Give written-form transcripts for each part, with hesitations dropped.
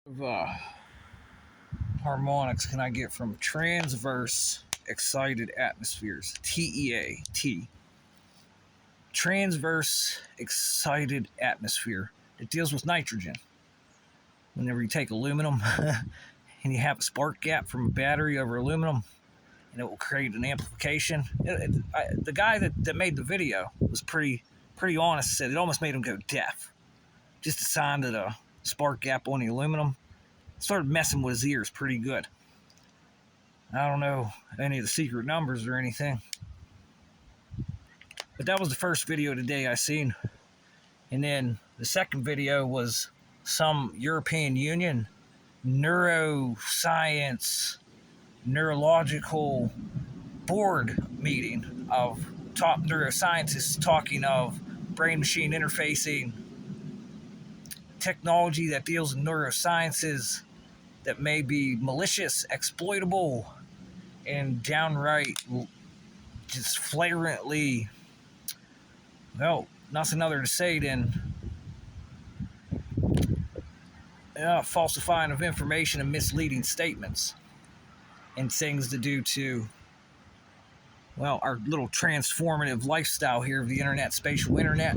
Of harmonics can I get from transverse excited atmospheres? TEAT. Transverse excited atmosphere. It deals with nitrogen. Whenever you take aluminum and you have a spark gap from a battery over aluminum, and it will create an amplification. The guy that made the video was pretty honest. Said it almost made him go deaf. Just a sign that a spark gap on the aluminum started messing with his ears pretty good. I don't know any of the secret numbers or anything, but that was the first video today I seen. And then the second video was some European Union neuroscience neurological board meeting of top neuroscientists talking of brain-machine interfacing, technology that deals in neurosciences that may be malicious, exploitable, and downright just flagrantly, well, nothing other to say than falsifying of information and misleading statements and things to do to, well, our little transformative lifestyle here of the internet, spatial internet.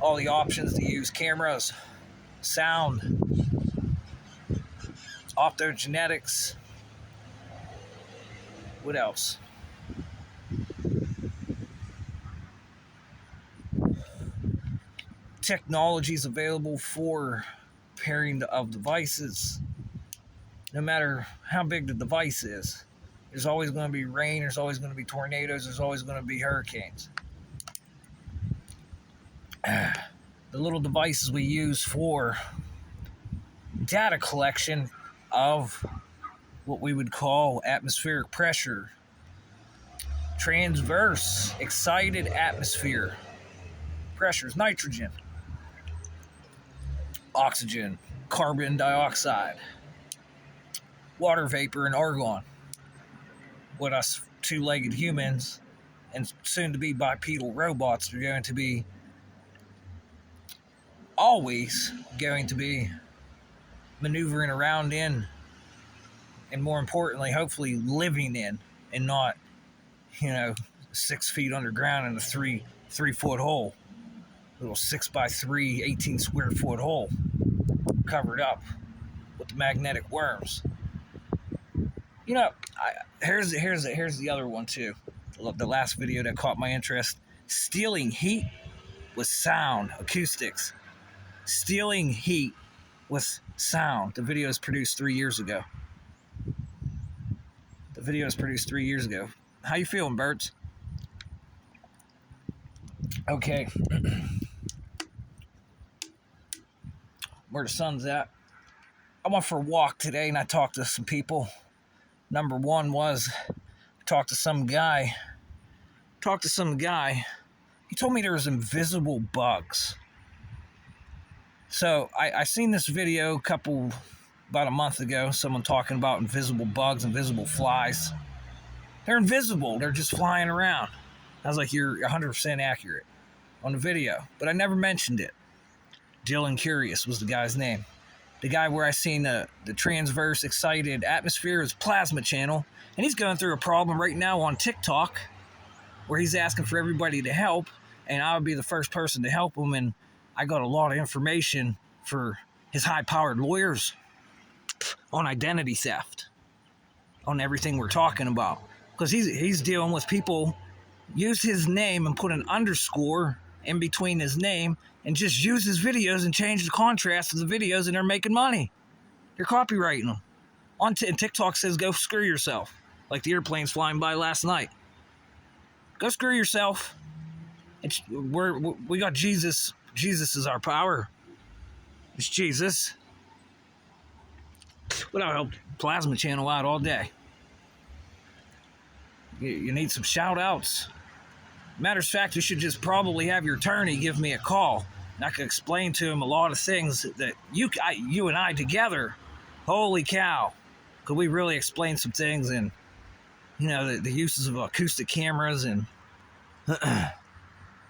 All the options to use cameras, sound, optogenetics. What else? Technologies available for pairing of devices. No matter how big the device is, there's always going to be rain, there's always going to be tornadoes, there's always going to be hurricanes. The little devices we use for data collection of what we would call atmospheric pressure, transverse excited atmosphere pressures, nitrogen, oxygen, carbon dioxide, water vapor, and argon. What us two-legged humans and soon to be bipedal robots are going to be always going to be maneuvering around in, and more importantly, hopefully living in, and not, 6 feet underground in a three foot hole, little 6x3 18 square foot hole covered up with the magnetic worms. Here's the other one too. The last video that caught my interest: stealing heat with sound, acoustics. Stealing heat with sound. The video is produced 3 years ago. How you feeling, birds? Okay. Where the sun's at. I went for a walk today and I talked to some people. Number one was talk to some guy. He told me there was invisible bugs. So I seen this video about a month ago, someone talking about invisible bugs, invisible flies. They're invisible. They're just flying around. I was like, you're 100% accurate on the video, but I never mentioned it. Dylan Curious was the guy's name. The guy where I seen the transverse excited atmosphere is Plasma Channel, and he's going through a problem right now on TikTok where he's asking for everybody to help, and I would be the first person to help him, and I got a lot of information for his high-powered lawyers on identity theft, on everything we're talking about. Because he's dealing with people use his name and put an underscore in between his name and just use his videos and change the contrast of the videos, and they're making money. They're copyrighting them. And TikTok says, go screw yourself, like the airplanes flying by last night. Go screw yourself. We got Jesus. Jesus is our power. It's Jesus. But I'll help Plasma Channel out all day. You need some shout outs. Matter of fact, you should just probably have your attorney give me a call, and I could explain to him a lot of things that you and I together, holy cow, could we really explain some things, and the uses of acoustic cameras, and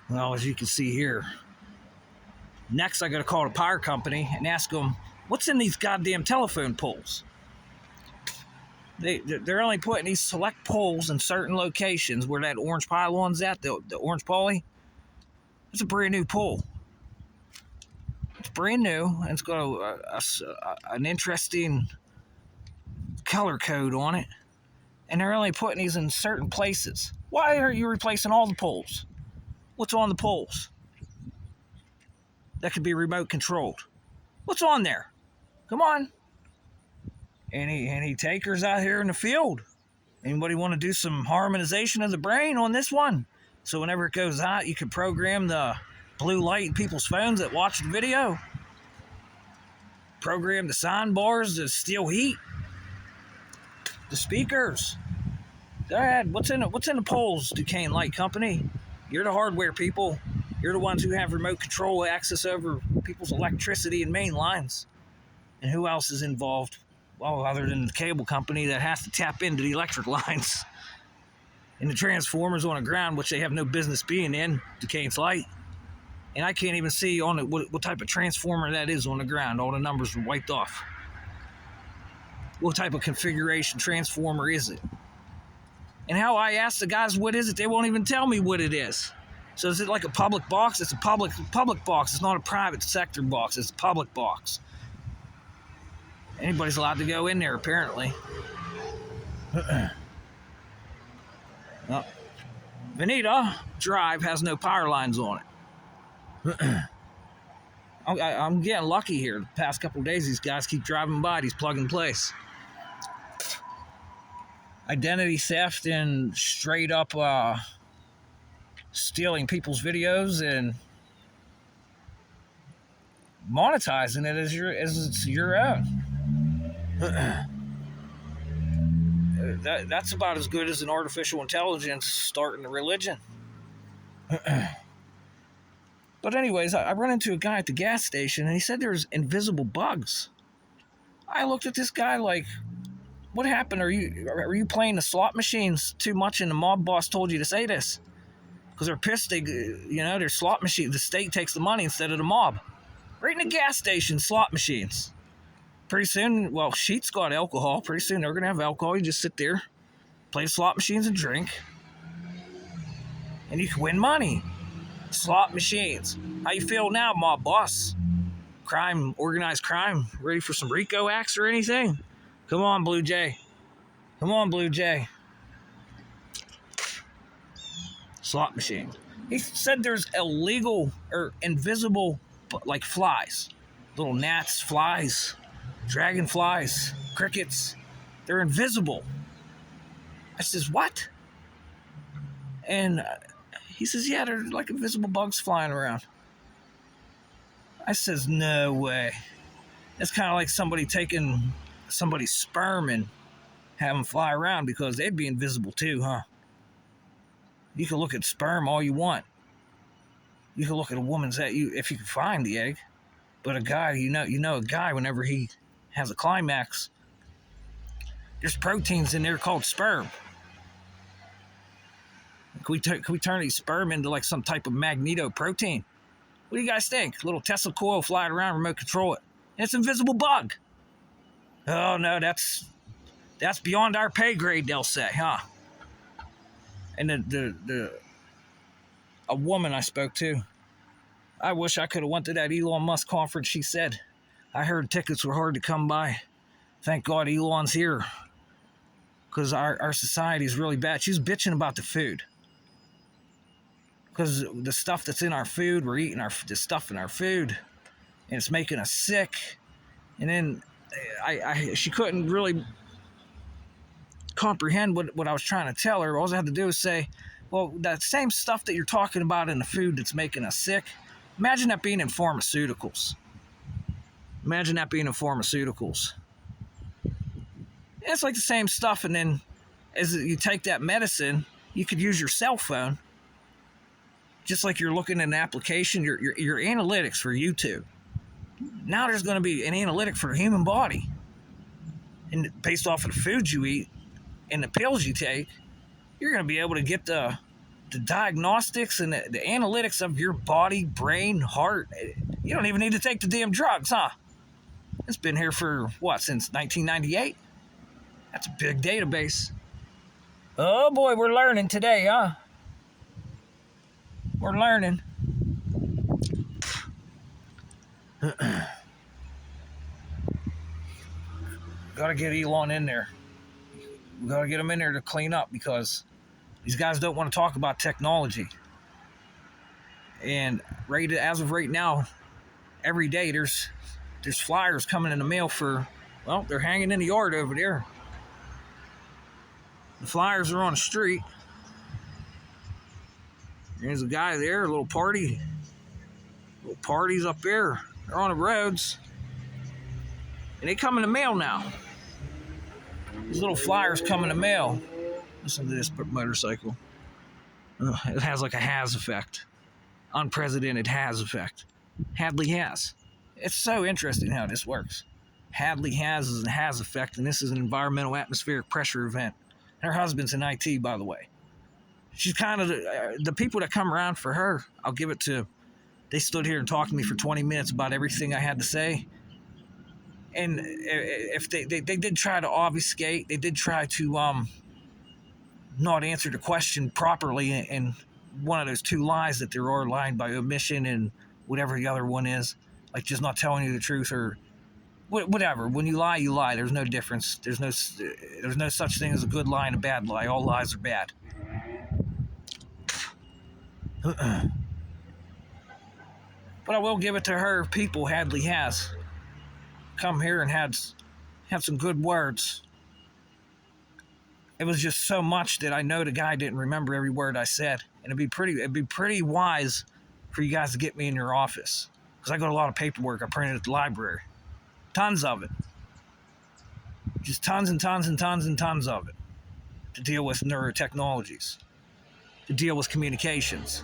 well, as you can see here, Next, I got to call the power company and ask them, what's in these goddamn telephone poles? They're only putting these select poles in certain locations where that orange pylon's at, the orange poly. It's a brand new pole. It's brand new, and it's got an interesting color code on it. And they're only putting these in certain places. Why are you replacing all the poles? What's on the poles? That could be remote controlled. What's on there? Come on. Any takers out here in the field? Anybody want to do some harmonization of the brain on this one? So whenever it goes out, you can program the blue light in people's phones that watch the video. Program the sound bars to steal heat. The speakers. Go ahead. What's in the poles, Duquesne Light Company? You're the hardware people. You're the ones who have remote control access over people's electricity and main lines. And who else is involved? Well, other than the cable company that has to tap into the electric lines. And the transformers on the ground, which they have no business being in, Duquesne's Light. And I can't even see on it what type of transformer that is on the ground. All the numbers are wiped off. What type of configuration transformer is it? And how I ask the guys what is it, they won't even tell me what it is. So is it like a public box? It's a public box. It's not a private sector box. It's a public box. Anybody's allowed to go in there, apparently. Well, Veneta Drive has no power lines on it. I'm getting lucky here. The past couple of days, these guys keep driving by these plug-and-plays. Identity theft and straight up stealing people's videos and monetizing it as it's your own. That's about as good as an artificial intelligence starting a religion. But anyways, I run into a guy at the gas station and he said there's invisible bugs. I looked at this guy like, what happened? Are you playing the slot machines too much and the mob boss told you to say this? Because they're pissed, their slot machine, the state takes the money instead of the mob. Right in the gas station, slot machines. Pretty soon, well, Sheet's got alcohol. Pretty soon they're going to have alcohol. You just sit there, play the slot machines and drink. And you can win money. Slot machines. How you feel now, mob boss? Crime, organized crime. Ready for some RICO acts or anything? Come on, Blue Jay. Come on, Blue Jay. Slot machine. He said there's illegal or invisible, like flies. Little gnats, flies, dragonflies, crickets. They're invisible. I says, what? And he says, yeah, they're like invisible bugs flying around. I says, no way. It's kind of like somebody taking somebody's sperm and have them fly around because they'd be invisible too, huh? You can look at sperm all you want. You can look at a woman's egg if you can find the egg. But a guy, you know a guy whenever he has a climax, there's proteins in there called sperm. Can we turn these sperm into like some type of magnetoprotein? What do you guys think? A little Tesla coil flying around, remote control it. And it's an invisible bug. Oh no, that's beyond our pay grade, they'll say, huh? And a woman I spoke to, I wish I could have went to that Elon Musk conference. She said, I heard tickets were hard to come by. Thank God Elon's here, because our society is really bad. She was bitching about the food, because the stuff that's in our food, we're eating the stuff in our food, and it's making us sick. And then she couldn't really comprehend what I was trying to tell her. All I had to do was say, well, that same stuff that you're talking about in the food that's making us sick, imagine that being in pharmaceuticals. Imagine that being in pharmaceuticals. It's like the same stuff, and then as you take that medicine, you could use your cell phone, just like you're looking at an application, your analytics for YouTube. Now there's going to be an analytic for the human body. And based off of the food you eat and the pills you take, you're going to be able to get the the diagnostics and the analytics of your body, brain, heart. You don't even need to take the damn drugs, huh? It's been here for, what, since 1998? That's a big database. Oh boy, we're learning today, huh? We're learning. Gotta get Elon in there. We gotta get him in there to clean up, because these guys don't want to talk about technology. And as of right now, every day there's flyers coming in the mail for, well, they're hanging in the yard over there. The flyers are on the street. There's a guy there, a little party. Little parties up there. They're on the roads. And they come in the mail now. These little flyers come in the mail. Listen to this motorcycle. It has like a has effect. Unprecedented has effect. Hadley has. It's so interesting how this works. Hadley has is a has effect, and this is an environmental atmospheric pressure event. Her husband's in IT, by the way. She's kind of the people that come around for her, I'll give it to. They stood here and talked to me for 20 minutes about everything I had to say. And if they did try to obfuscate, they did try to not answer the question properly, and one of those two lies that there are, lying by omission and whatever the other one is, like just not telling you the truth or whatever. When you lie, you lie. There's no difference. There's no such thing as a good lie and a bad lie. All lies are bad. But I will give it to her. People, Hadley has come here and had some good words. It was just so much that I know the guy didn't remember every word I said, and it'd be pretty wise for you guys to get me in your office, because I got a lot of paperwork I printed at the library. Tons of it. Just tons and tons and tons and tons of it. To deal with neurotechnologies. To deal with communications.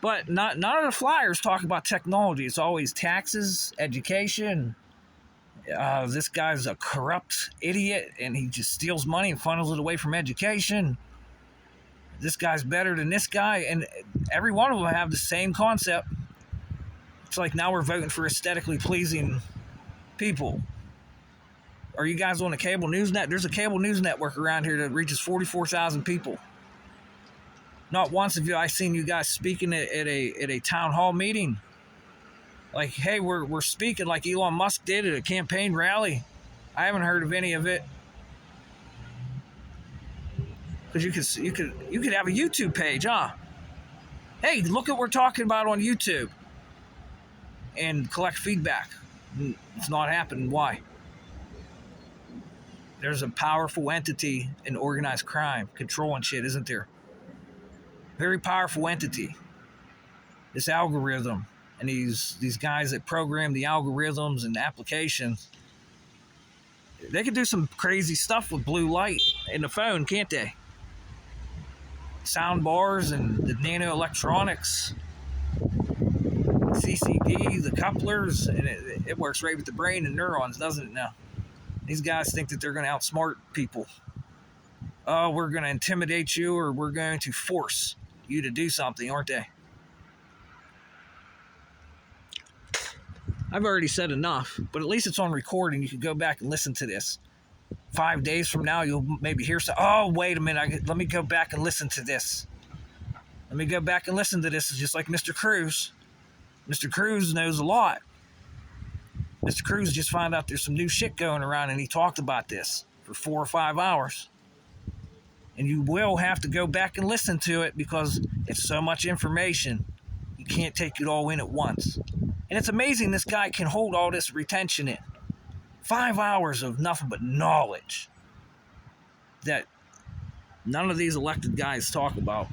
But none of the flyers talk about technology. It's always taxes, education. This guy's a corrupt idiot, and he just steals money and funnels it away from education. This guy's better than this guy, and every one of them have the same concept. It's like now we're voting for aesthetically pleasing people. Are you guys on a cable news net? There's a cable news network around here that reaches 44,000 people. Not once have I seen you guys speaking at a town hall meeting. Like, hey, we're speaking like Elon Musk did at a campaign rally. I haven't heard of any of it. Because you could have a YouTube page, huh? Hey, look at what we're talking about on YouTube. And collect feedback. It's not happening. Why? There's a powerful entity in organized crime controlling shit, isn't there? Very powerful entity. This algorithm and these guys that program the algorithms and the applications, they can do some crazy stuff with blue light in the phone, can't they? Sound bars and the nano electronics, CCD, the couplers, and it works right with the brain and neurons, doesn't it now? These guys think that they're going to outsmart people. Oh, we're going to intimidate you, or we're going to force you to do something, aren't they? I've already said enough, but at least it's on recording. You can go back and listen to this. 5 days from now, you'll maybe hear some, oh, wait a minute, let me go back and listen to this. Let me go back and listen to this. It's just like Mr. Cruz. Mr. Cruz knows a lot. Mr. Cruz just found out there's some new shit going around, and he talked about this for 4 or 5 hours. And you will have to go back and listen to it, because it's so much information. You can't take it all in at once. And it's amazing this guy can hold all this retention in. 5 hours of nothing but knowledge that none of these elected guys talk about,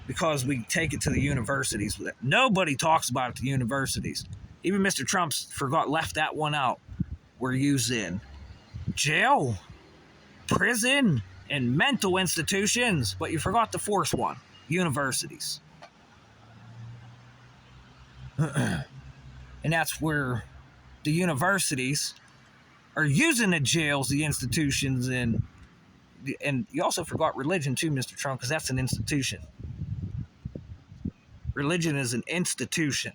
because we take it to the universities. Nobody talks about it to universities. Even Mr. Trump's left that one out. We're using jail, prison, and mental institutions, but you forgot the fourth one, universities. And that's where the universities are using the jails, the institutions, and and you also forgot religion too, Mr. Trump, because that's an institution. Religion is an institution.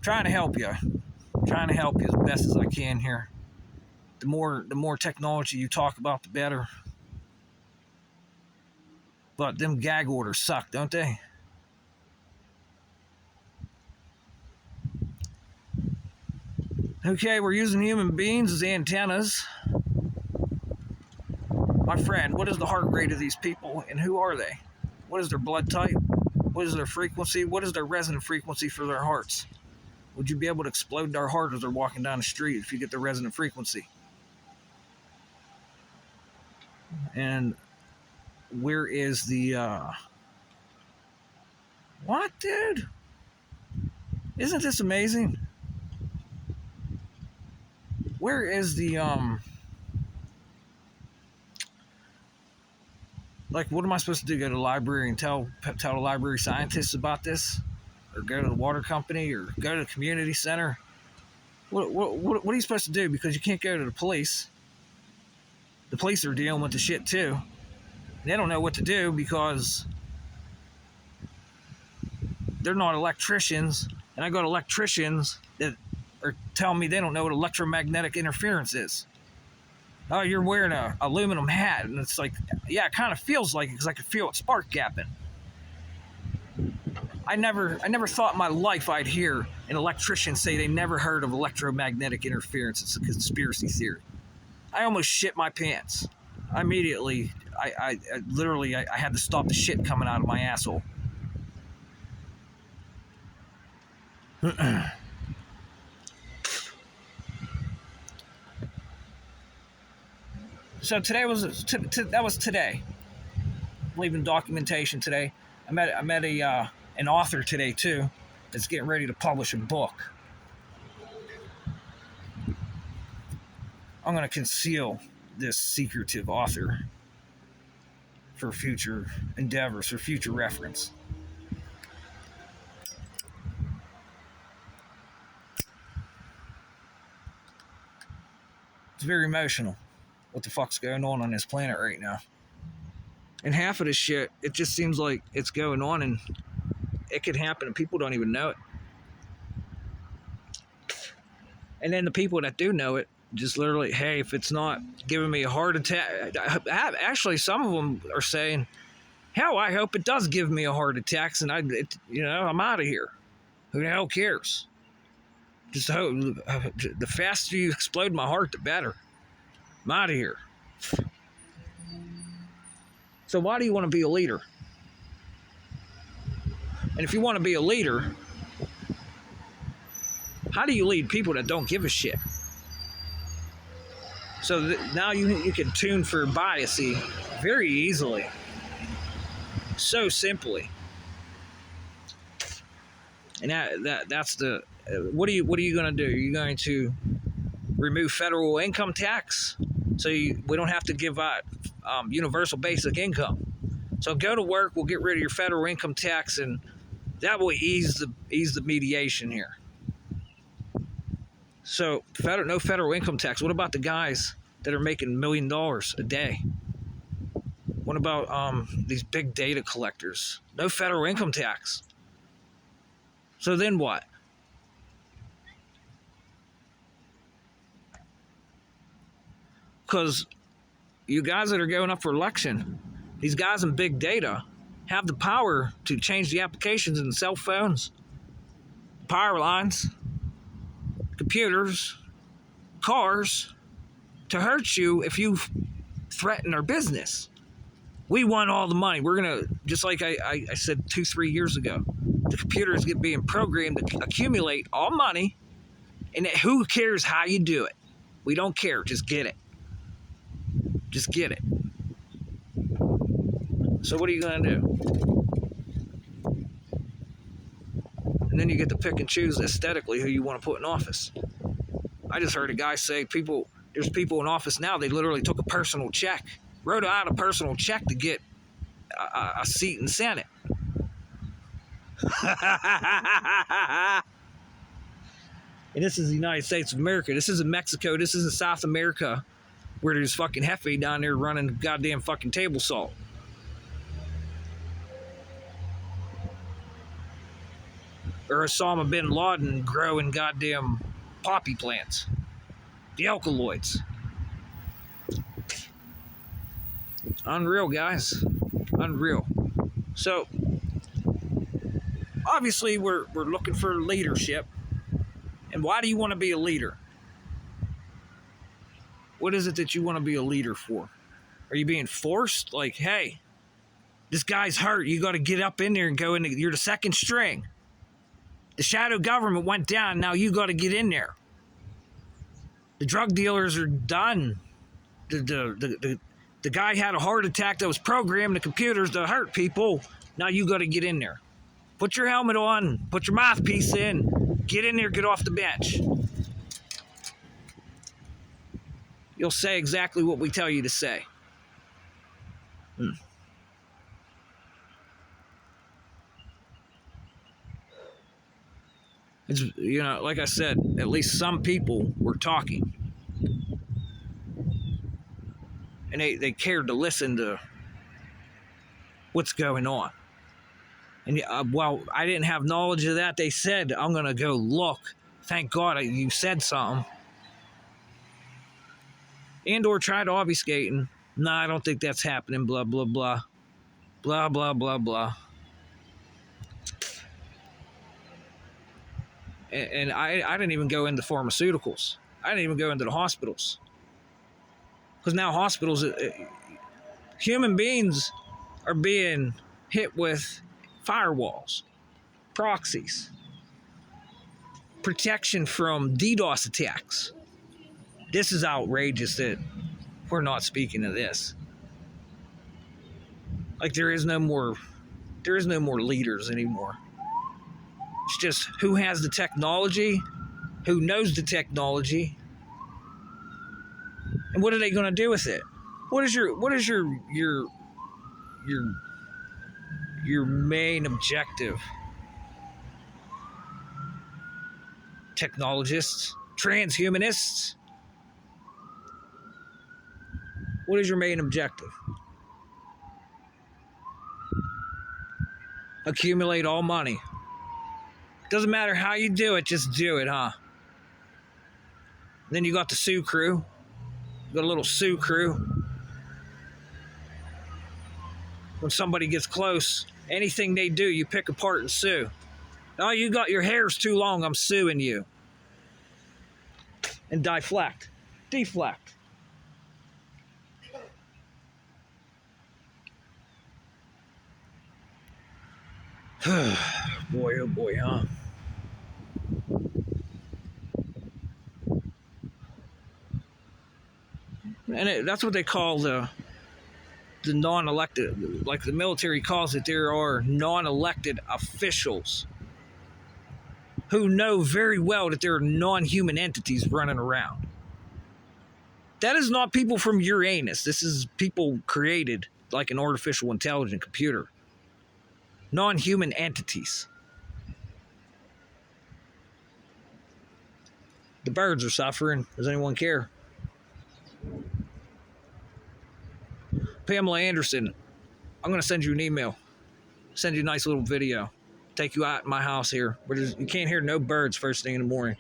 Trying to help you. Trying to help you as best as I can here. The more technology you talk about, the better. But them gag orders suck, don't they? Okay, we're using human beings as antennas. My friend, what is the heart rate of these people and who are they? What is their blood type? What is their frequency? What is their resonant frequency for their hearts? Would you be able to explode their heart as they're walking down the street if you get the resonant frequency? And where is the, what, dude? Isn't this amazing? Where is the, like, what am I supposed to do? Go to the library and tell the library scientists about this? Or go to the water company? Or go to the community center? What are you supposed to do? Because you can't go to the police. The police are dealing with the shit too. They don't know what to do because they're not electricians. And I got electricians that are telling me they don't know what electromagnetic interference is. Oh, you're wearing a aluminum hat. And it's like, yeah, it kind of feels like it because I can feel it spark gapping. I never thought in my life I'd hear an electrician say they never heard of electromagnetic interference. It's a conspiracy theory. I almost shit my pants. Immediately, I literally had to stop the shit coming out of my asshole. So today that was today. Leaving documentation today. I met an author today too that's getting ready to publish a book. I'm going to conceal this secretive author for future endeavors, for future reference. It's very emotional what the fuck's going on this planet right now. And half of this shit, it just seems like it's going on and it could happen and people don't even know it. And then the people that do know it, just literally, hey, if it's not giving me a heart attack, actually some of them are saying, hell, I hope it does give me a heart attack and I'm out of here. Who the hell cares? Just hope, the faster you explode my heart, the better. I'm out of here. So why do you want to be a leader? And if you want to be a leader, how do you lead people that don't give a shit? So now you can tune for biasy very easily. So simply. And that's the what are you going to do? Are you going to remove federal income tax so we don't have to give out universal basic income? So go to work, we'll get rid of your federal income tax, and that will ease the mediation here. So no federal income tax. What about the guys that are making $1 million a day? What about these big data collectors? No federal income tax. So then what? Because you guys that are going up for election, these guys in big data have the power to change the applications in the cell phones, power lines, computers, cars, to hurt you if you threaten our business. We want all the money. We're going to, just like I said 2-3 years ago, the computer is being programmed to accumulate all money, and who cares how you do it? We don't care. Just get it. Just get it. So what are you going to do? And then you get to pick and choose aesthetically who you want to put in office. I just heard a guy say there's people in office now, they literally took a personal check, wrote out a personal check to get a seat in Senate. And this is the United States of America. This isn't Mexico. This isn't South America. where there's fucking Hefe down there running goddamn fucking table salt. Or Osama bin Laden growing goddamn poppy plants. The alkaloids. Unreal, guys. Unreal. So, obviously, we're looking for leadership. And why do you want to be a leader? What is it that you want to be a leader for? Are you being forced? Like, hey, this guy's hurt. You got to get up in there and go in. You're the second string. The shadow government went down. Now you got to get in there. The drug dealers are done. The guy had a heart attack that was programmed the computers to hurt people. Now you got to get in there. Put your helmet on. Put your mouthpiece in. Get in there. Get off the bench. You'll say exactly what we tell you to say. It's, you know, like I said, at least some people were talking. And they cared to listen to what's going on. And well, I didn't have knowledge of that. They said, I'm going to go look. Thank God you said something. And/or tried obfuscating. No, I don't think that's happening. Blah, blah, blah. Blah, blah, blah, blah. And I didn't even go into pharmaceuticals. I didn't even go into the hospitals. Because now hospitals, human beings are being hit with firewalls, proxies, protection from DDoS attacks. This is outrageous that we're not speaking of this. Like there is no more leaders anymore. It's just who has the technology, who knows the technology, and what are they going to do with it? What is your main objective? Technologists, transhumanists. What is your main objective? Accumulate all money. Doesn't matter how you do it, just do it, huh? Then you got the Sue crew. You got a little Sue crew. When somebody gets close, anything they do, you pick apart and sue. Oh, you got your hair's too long, I'm suing you. And deflect. Boy, oh boy, huh? And that's what they call the non-elected, like the military calls it. There are non-elected officials who know very well that there are non-human entities running around. That is not people from Uranus. This is people created like an artificial intelligent computer. Non-human entities. The birds are suffering. Does anyone care? Pamela Anderson, I'm going to send you an email. Send you a nice little video. Take you out in my house here. Where you can't hear no birds first thing in the morning.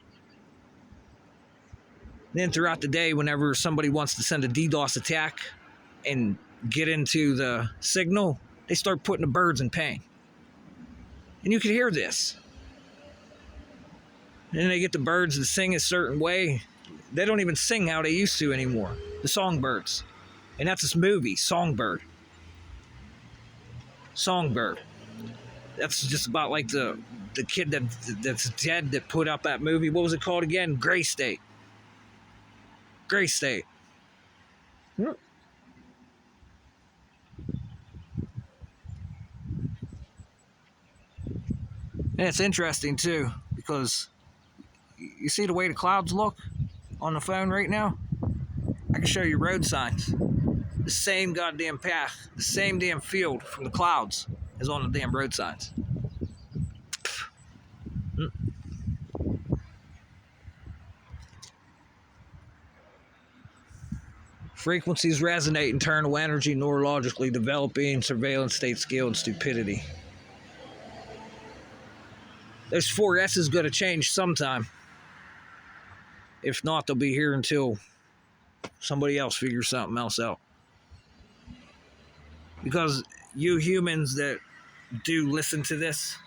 Then throughout the day, whenever somebody wants to send a DDoS attack and get into the signal, they start putting the birds in pain. And you can hear this. And then they get the birds to sing a certain way. They don't even sing how they used to anymore. The songbirds. And that's this movie, Songbird. Songbird. That's just about like the kid that's dead that put out that movie. What was it called again? Gray State. Gray State. And it's interesting too, because you see the way the clouds look on the phone right now? I can show you road signs. The same goddamn path, the same damn field from the clouds is on the damn road signs. Frequencies resonate internal energy, neurologically developing surveillance state skill and stupidity. Those 4 S's going to change sometime. If not, they'll be here until somebody else figures something else out. Because you humans that do listen to this,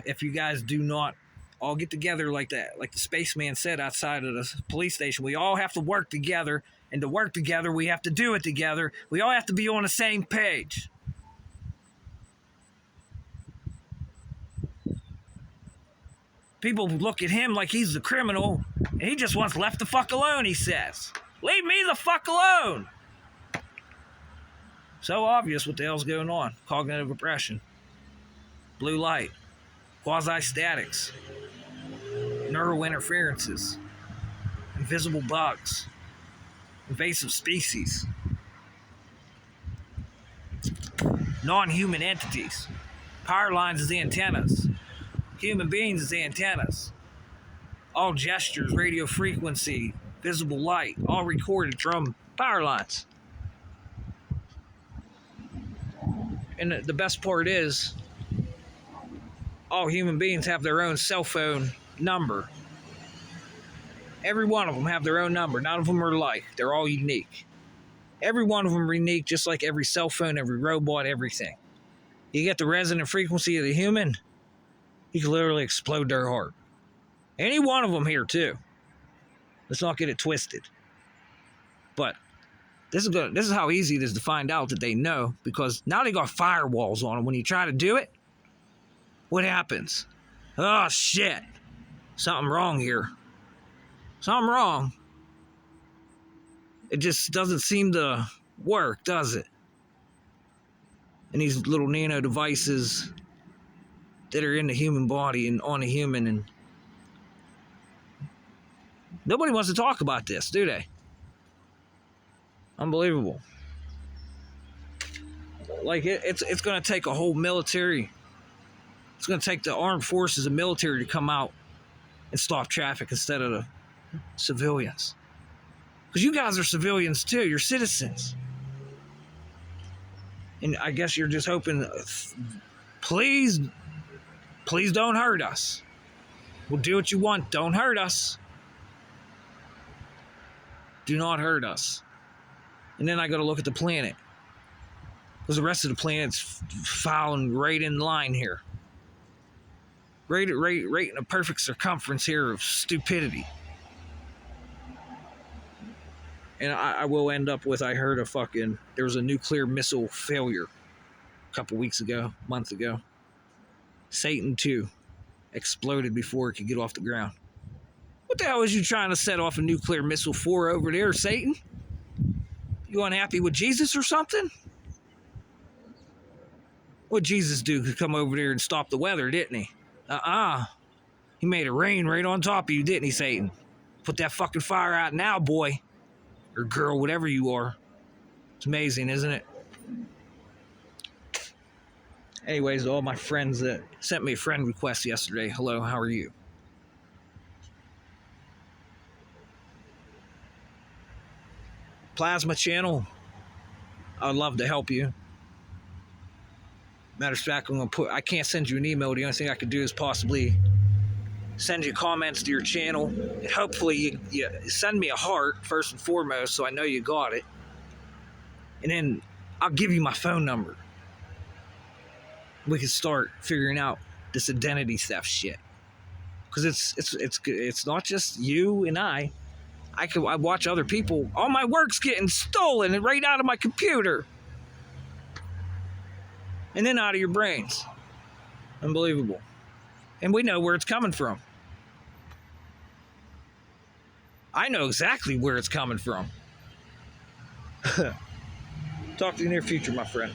if you guys do not all get together like that, like the spaceman said outside of the police station, we all have to work together, and to work together, we have to do it together. We all have to be on the same page. People look at him like he's the criminal, and he just wants left the fuck alone, he says. Leave me the fuck alone! So obvious what the hell's going on. Cognitive oppression. Blue light. Quasi-statics. Neurointerferences. Invisible bugs. Invasive species. Non-human entities. Power lines as antennas. Human beings as antennas. All gestures, radio frequency, visible light, all recorded from power lines. And the best part is, all human beings have their own cell phone number. Every one of them have their own number. None of them are alike. They're all unique. Every one of them are unique, just like every cell phone, every robot, everything. You get the resonant frequency of the human, you can literally explode their heart. Any one of them here, too. Let's not get it twisted. But this is how easy it is to find out that they know, because now they got firewalls on them. When you try to do it, what happens? Oh, shit. Something wrong here. Something wrong. It just doesn't seem to work, does it? And these little nano devices that are in the human body and on the human, and nobody wants to talk about this, do they? Unbelievable. Like, it's going to take a whole military. It's going to take the armed forces and military to come out and stop traffic instead of the civilians. Because you guys are civilians too. You're citizens. And I guess you're just hoping, please don't hurt us. We'll do what you want. Don't hurt us. Do not hurt us. And then I got to look at the planet, because the rest of the planet's following right in line here. Right in a perfect circumference here of stupidity. And I will end up with, I heard there was a nuclear missile failure a couple weeks ago, month ago. Satan 2 exploded before it could get off the ground. What the hell was you trying to set off a nuclear missile for over there, Satan? You unhappy with Jesus or something? What'd Jesus do? He come over there and stop the weather, didn't he? He made it rain right on top of you, didn't he, Satan? Put that fucking fire out now, boy. Or girl, whatever you are. It's amazing, isn't it? Anyways, all my friends that sent me a friend request yesterday. Hello, how are you? Plasma channel. I'd love to help you. Matter of fact, I can't send you an email. The only thing I could do is possibly send you comments to your channel. And hopefully you send me a heart first and foremost, so I know you got it. And then I'll give you my phone number. We can start figuring out this identity theft shit. Because it's not just you and I. I watch other people. All my work's getting stolen and right out of my computer. And then out of your brains. Unbelievable. And we know where it's coming from. I know exactly where it's coming from. Talk to you in the near future, my friend.